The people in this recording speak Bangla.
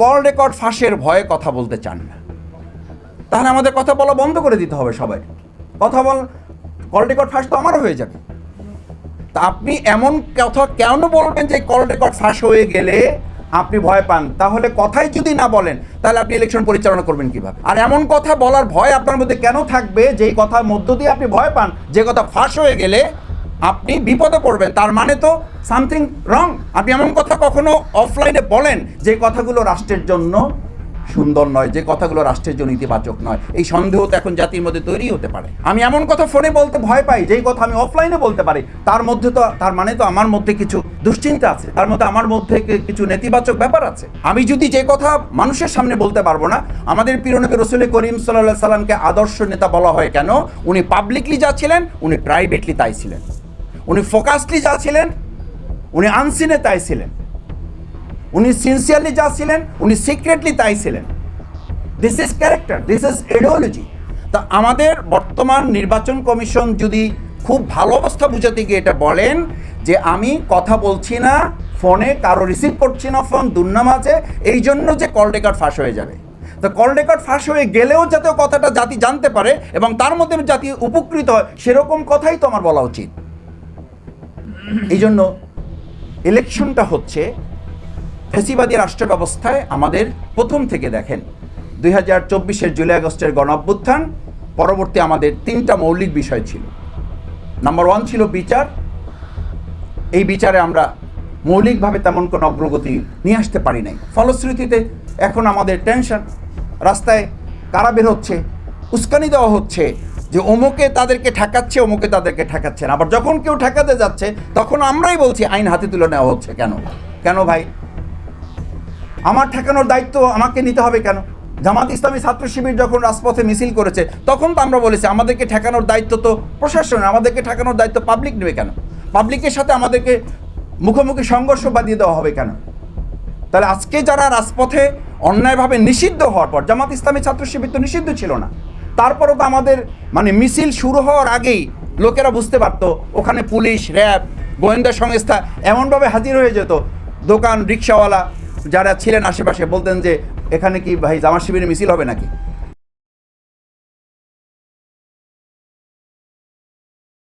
কল রেকর্ড ফাঁসের ভয়ে কথা বলতে চান না, তাহলে আমাদের কথা বলা বন্ধ করে দিতে হবে। সবাই কথা বল, কল রেকর্ড ফাঁস তো আমারও হয়ে যাবে। তা আপনি এমন কথা কেন বলবেন যে কল রেকর্ড ফাঁস হয়ে গেলে আপনি ভয় পান? তাহলে কথাই যদি না বলেন তাহলে আপনি ইলেকশন পরিচালনা করবেন কিভাবে? আর এমন কথা বলার ভয় আপনার মধ্যে কেন থাকবে যেই কথার মধ্য দিয়ে আপনি ভয় পান, যে কথা ফাঁস হয়ে গেলে আপনি বিপদে পড়বেন? তার মানে তো সামথিং রং। আপনি এমন কথা কখনো অফলাইনে বলেন যে কথাগুলো রাষ্ট্রের জন্য সুন্দর নয়, যে কথাগুলো রাষ্ট্রের জন্য ইতিবাচক নয়। এই সন্দেহ তো এখন জাতির মধ্যে তৈরি হতে পারে। আমি এমন কথা ফোনে বলতে ভয় পাই যেই কথা আমি অফলাইনে বলতে পারি, তার মানে তো আমার মধ্যে কিছু দুশ্চিন্তা আছে, তার মধ্যে আমার মধ্যে কিছু নেতিবাচক ব্যাপার আছে। আমি যদি যে কথা মানুষের সামনে বলতে পারবো না, আমাদের প্রিয় নবী রাসূল করিম সাল্লাল্লাহু আলাইহি সাল্লামকে আদর্শ নেতা বলা হয় কেন? উনি পাবলিকলি যা ছিলেন উনি প্রাইভেটলি তাই ছিলেন, উনি ফোকাসলি যা ছিলেন উনি আনসিনে তাই ছিলেন, উনি সিনসিয়ারলি যা ছিলেন উনি সিক্রেটলি তাই ছিলেন। This is character, this is ideology. তা আমাদের বর্তমান নির্বাচন কমিশন যদি খুব ভালো অবস্থা বুঝাতে গিয়ে এটা বলেন যে আমি কথা বলছি না ফোনে, কারো রিসিভ করছি না ফোন দুর্নামাজে, এই জন্য যে কল রেকর্ড ফাঁস হয়ে যাবে। তো কল রেকর্ড ফাঁস হয়ে গেলেও যাতে কথাটা জাতি জানতে পারে এবং তার মধ্যে জাতি উপকৃত হয়, সেরকম কথাই তো আমার বলা উচিত। এই জন্য ইলেকশনটা হচ্ছে ফ্যাসিবাদী রাষ্ট্র ব্যবস্থায় আমাদের প্রথম থেকে দেখেন 2024 জুলাই আগস্টের গণঅভ্যুত্থান পরবর্তী আমাদের 3টা মৌলিক বিষয় ছিল। নাম্বার 1 ছিল বিচার। এই বিচারে আমরা মৌলিকভাবে তেমন কোনো অগ্রগতি নিয়ে আসতে পারি নাই। ফলশ্রুতিতে এখন আমাদের টেনশন, রাস্তায় কারা বের হচ্ছে, উস্কানি দেওয়া হচ্ছে যে অমুকে তাদেরকে ঠেকাচ্ছে, অমুকে তাদেরকে ঠেকাচ্ছে না। আবার যখন কেউ ঠেকাতে যাচ্ছে তখন আমরাই বলছি আইন হাতে তুলে নেওয়া হচ্ছে। কেন ভাই? আমার ঠেকানোর দায়িত্ব আমাকে নিতে হবে কেন? জামাত ইসলামী ছাত্র শিবির যখন রাজপথে মিছিল করেছে তখন তো আমরা বলেছি আমাদেরকে ঠেকানোর দায়িত্ব তো প্রশাসনের, আমাদেরকে ঠেকানোর দায়িত্ব পাবলিক নেবে কেন? পাবলিকের সাথে আমাদেরকে মুখোমুখি সংঘর্ষ বাঁধিয়ে দেওয়া হবে কেন? তাহলে আজকে যারা রাজপথে অন্যায়ভাবে নিষিদ্ধ হওয়ার পর, জামাত ইসলামী ছাত্র শিবির তো নিষিদ্ধ ছিল না, তারপরও তো আমাদের মিছিল শুরু হওয়ার আগেই লোকেরা বুঝতে পারতো, ওখানে পুলিশ, র্যাব, গোয়েন্দা সংস্থা এমনভাবে হাজির হয়ে যেত, দোকান রিক্সাওয়ালা যারা ছিলেন আশেপাশে বলতেন যে এখানে কি ভাই জামাত শিবিরের মিছিল হবে নাকি?